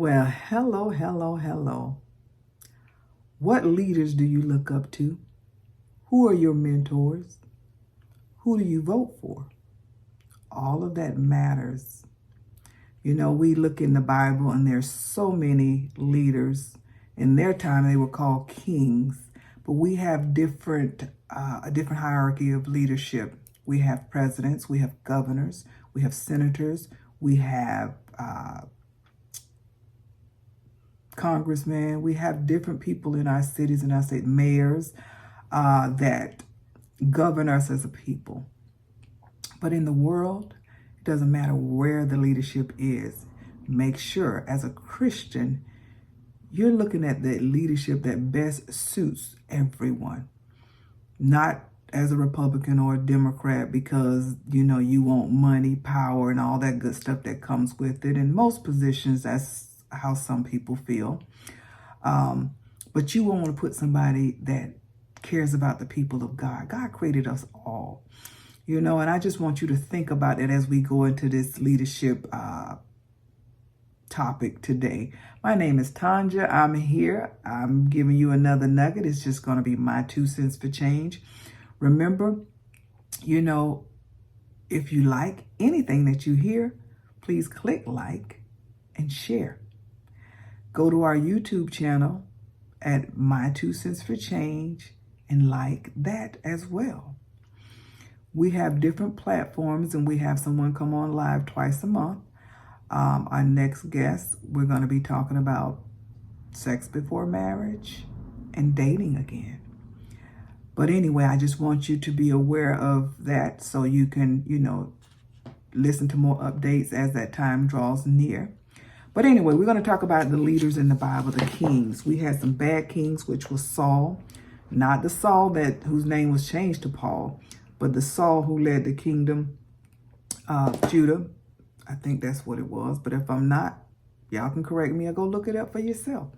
Well, hello. What leaders do you look up to? Who are your mentors? Who do you vote for? All of that matters. You know, we look in the Bible and there's so many leaders. In their time, they were called kings, but we have a different hierarchy of leadership. We have presidents, we have governors, we have senators, we have congressmen, we have different people in our cities and our state, mayors that govern us as a people. But in the world, it doesn't matter where the leadership is. Make sure as a Christian, you're looking at the leadership that best suits everyone, not as a Republican or a Democrat because, you know, you want money, power, and all that good stuff that comes with it. In most positions, that's how some people feel. But you want to put somebody that cares about the people of God. God created us all, you know, and I just want you to think about it as we go into this leadership topic today. My name is Tanja. I'm here. I'm giving you another nugget. It's just going to be my 2 cents for change. Remember, you know, if you like anything that you hear, please click like and share. Go to our YouTube channel at My 2 Cents for Change and like that as well. We have different platforms and we have someone come on live twice a month. Our next guest, we're going to be talking about sex before marriage and dating again. But anyway, I just want you to be aware of that so you can, you know, listen to more updates as that time draws near. But anyway, we're going to talk about the leaders in the Bible, the kings. We had some bad kings, which was Saul, not the Saul whose name was changed to Paul, but the Saul who led the kingdom of Judah. I think that's what it was. But if I'm not, y'all can correct me or go look it up for yourself.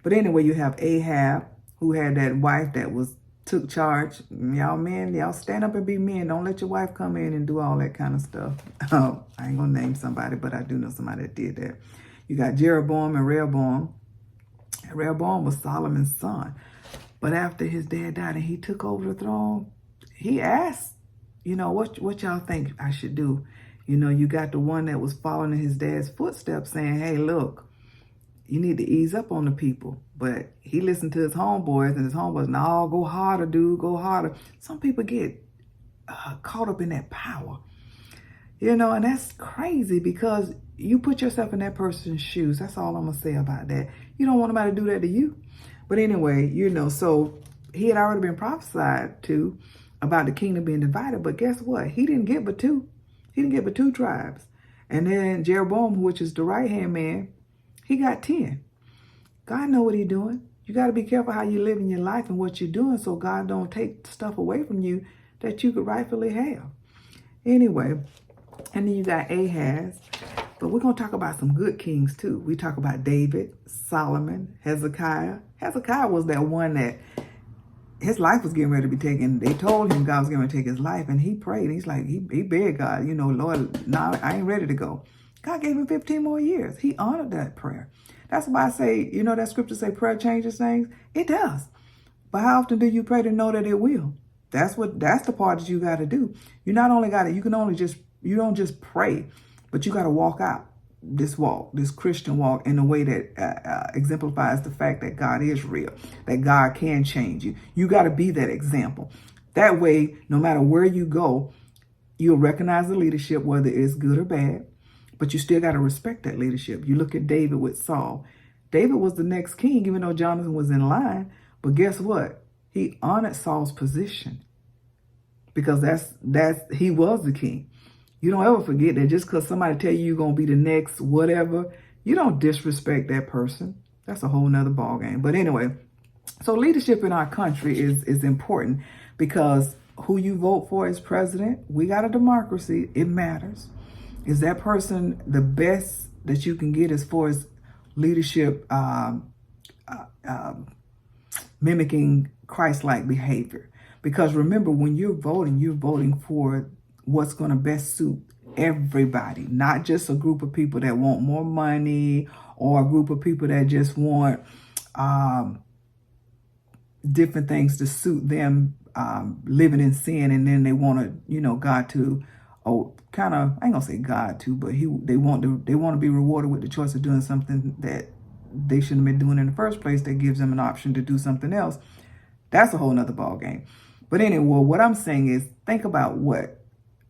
But anyway, you have Ahab, who had that wife that took charge. Y'all men, y'all stand up and be men. Don't let your wife come in and do all that kind of stuff. I ain't gonna name somebody, but I do know somebody that did that. You got Jeroboam and Rehoboam. Rehoboam was Solomon's son. But after his dad died and he took over the throne, he asked, you know, what y'all think I should do? You know, you got the one that was following in his dad's footsteps saying, hey, look, you need to ease up on the people. But he listened to his homeboys and his homeboys, no, go harder, dude, go harder. Some people get caught up in that power. You know, and that's crazy because you put yourself in that person's shoes. That's all I'm going to say about that. You don't want nobody to do that to you. But anyway, you know, so he had already been prophesied to about the kingdom being divided. But guess what? He didn't get but two. He didn't get but 2 tribes. And then Jeroboam, which is the right-hand man, he got 10. God know what he's doing. You got to be careful how you live in your life and what you're doing so God don't take stuff away from you that you could rightfully have. Anyway, and then you got Ahaz. But we're going to talk about some good kings too. We talk about David, Solomon, Hezekiah. Hezekiah was that one that his life was getting ready to be taken. They told him God was going to take his life, and he prayed. He's like, he begged God, you know, Lord, nah, I ain't ready to go. God gave him 15 more years. He honored that prayer. That's why I say, you know, that scripture say prayer changes things. It does. But how often do you pray to know that it will? That's the part that you got to do. You not only got to, you don't just pray, but you got to walk out this Christian walk in a way that exemplifies the fact that God is real, that God can change you. You got to be that example. That way, no matter where you go, you'll recognize the leadership, whether it's good or bad, but you still got to respect that leadership. You look at David with Saul. David was the next king, even though Jonathan was in line. But guess what? He honored Saul's position because he was the king. You don't ever forget that just because somebody tell you you're going to be the next whatever, you don't disrespect that person. That's a whole nother ballgame. But anyway, so leadership in our country is important because who you vote for as president, we got a democracy. It matters. Is that person the best that you can get as far as leadership mimicking Christ-like behavior? Because remember, when you're voting for what's going to best suit everybody, not just a group of people that want more money or a group of people that just want different things to suit them, living in sin, and then they want to, God to, kind of, I ain't gonna say God to, but they want to be rewarded with the choice of doing something that they shouldn't have been doing in the first place. That gives them an option to do something else. That's a whole nother ball game. But anyway, what I'm saying is, think about what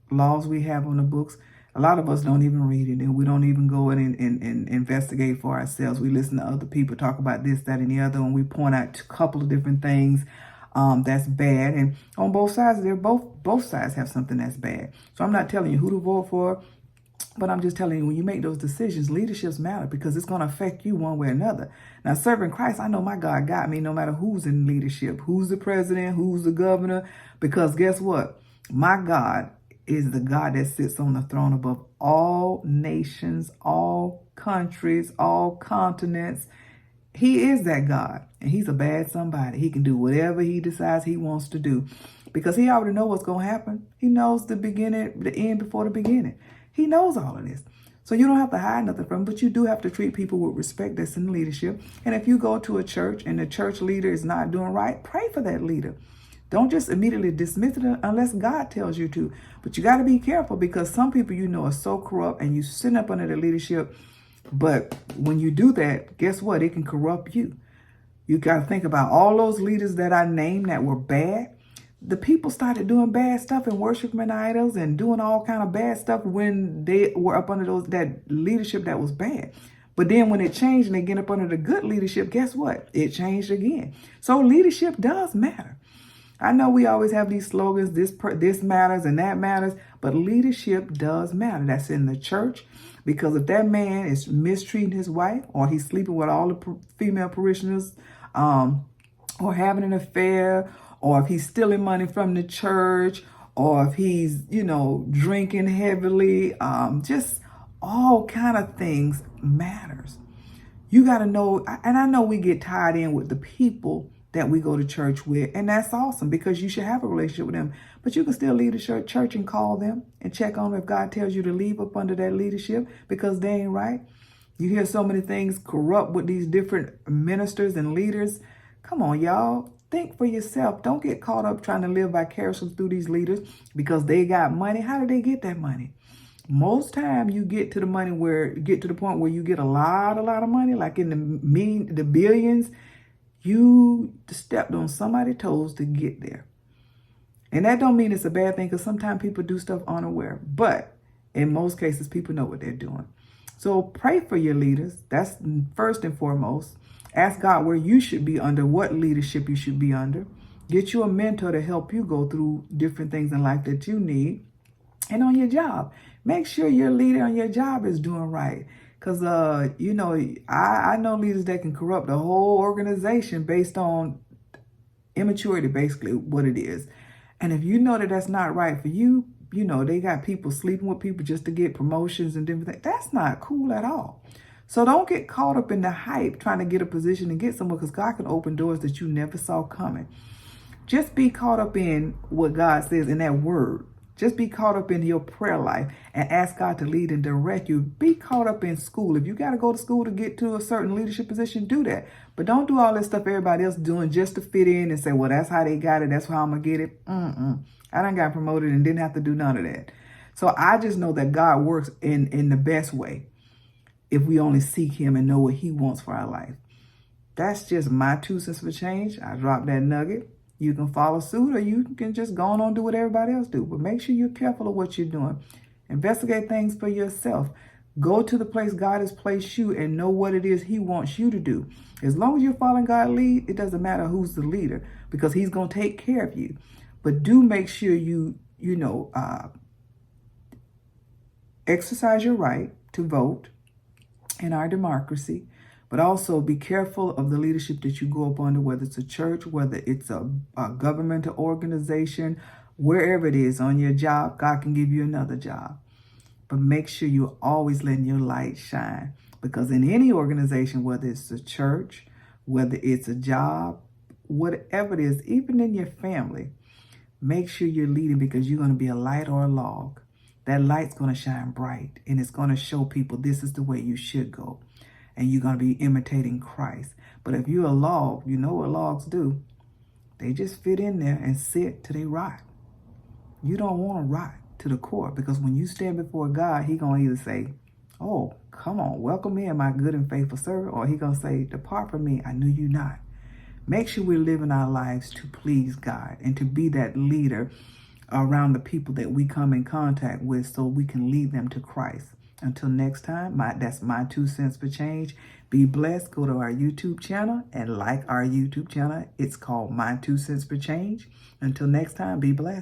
laws we have on the books. A lot of us don't even read it, and we don't even go in and investigate for ourselves. We listen to other people talk about this, that, and the other, and we point out a couple of different things that's bad. And on both sides, both sides have something that's bad. So I'm not telling you who to vote for, but I'm just telling you, when you make those decisions, leaderships matter, because it's going to affect you one way or another. Now, serving Christ, I know my God got me no matter who's in leadership, who's the president, who's the governor, because guess what? My God is the God that sits on the throne above all nations, all countries, all continents. He is that God, and he's a bad somebody. He can do whatever he decides he wants to do, because he already knows what's going to happen. He knows the beginning, the end before the beginning. He knows all of this. So you don't have to hide nothing from him, but you do have to treat people with respect that's in leadership. And if you go to a church and the church leader is not doing right, pray for that leader. Don't just immediately dismiss it unless God tells you to. But you got to be careful, because some people are so corrupt, and you sit up under their leadership. But when you do that, guess what? It can corrupt you. You got to think about all those leaders that I named that were bad. The people started doing bad stuff and worshiping idols and doing all kind of bad stuff when they were up under that leadership that was bad. But then when it changed and they get up under the good leadership, guess what? It changed again. So leadership does matter. I know we always have these slogans, this matters and that matters, but leadership does matter. That's in the church, because if that man is mistreating his wife, or he's sleeping with all the female parishioners, or having an affair, or if he's stealing money from the church, or if he's, drinking heavily, just all kind of things matters. You got to know, and I know we get tied in with the people that we go to church with, and that's awesome, because you should have a relationship with them. But you can still leave the church and call them and check on them if God tells you to leave up under that leadership, because they ain't right. You hear so many things corrupt with these different ministers and leaders. Come on, y'all. Think for yourself. Don't get caught up trying to live vicariously through these leaders because they got money. How did they get that money? Most time you get to the point where you get a lot of money, like in the billions. You stepped on somebody's toes to get there. And that don't mean it's a bad thing, because sometimes people do stuff unaware. But in most cases, people know what they're doing. So pray for your leaders. That's first and foremost. Ask God where you should be under, what leadership you should be under. Get you a mentor to help you go through different things in life that you need. And on your job, make sure your leader on your job is doing right. Because, I know leaders that can corrupt the whole organization based on immaturity, basically what it is. And if you know that that's not right for you, they got people sleeping with people just to get promotions and different things. That's not cool at all. So don't get caught up in the hype trying to get a position and get somewhere, because God can open doors that you never saw coming. Just be caught up in what God says in that word. Just be caught up in your prayer life and ask God to lead and direct you. Be caught up in school. If you got to go to school to get to a certain leadership position, do that. But don't do all that stuff everybody else doing just to fit in and say, well, that's how they got it. That's how I'm going to get it. I done got promoted and didn't have to do none of that. So I just know that God works in the best way if we only seek him and know what he wants for our life. That's just my 2 cents for change. I dropped that nugget. You can follow suit, or you can just go on and do what everybody else do. But make sure you're careful of what you're doing. Investigate things for yourself. Go to the place God has placed you and know what it is he wants you to do. As long as you're following God's lead, it doesn't matter who's the leader, because he's going to take care of you. But do make sure you exercise your right to vote in our democracy. But also be careful of the leadership that you go up under, whether it's a church, whether it's a governmental organization, wherever it is, on your job. God can give you another job. But make sure you're always letting your light shine. Because in any organization, whether it's a church, whether it's a job, whatever it is, even in your family, make sure you're leading, because you're going to be a light or a log. That light's going to shine bright, and it's going to show people this is the way you should go. and you're going to be imitating Christ. But if you're a log, you know what logs do. They just fit in there and sit till they rot. You don't want to rot to the core, because when you stand before God, he going to either say, oh, come on, welcome in, my good and faithful servant, or he going to say, depart from me, I knew you not. Make sure we're living our lives to please God and to be that leader around the people that we come in contact with, so we can lead them to Christ. Until next time, that's my 2 cents for change. Be blessed. Go to our YouTube channel and like our YouTube channel. It's called My 2 Cents for Change. Until next time, be blessed.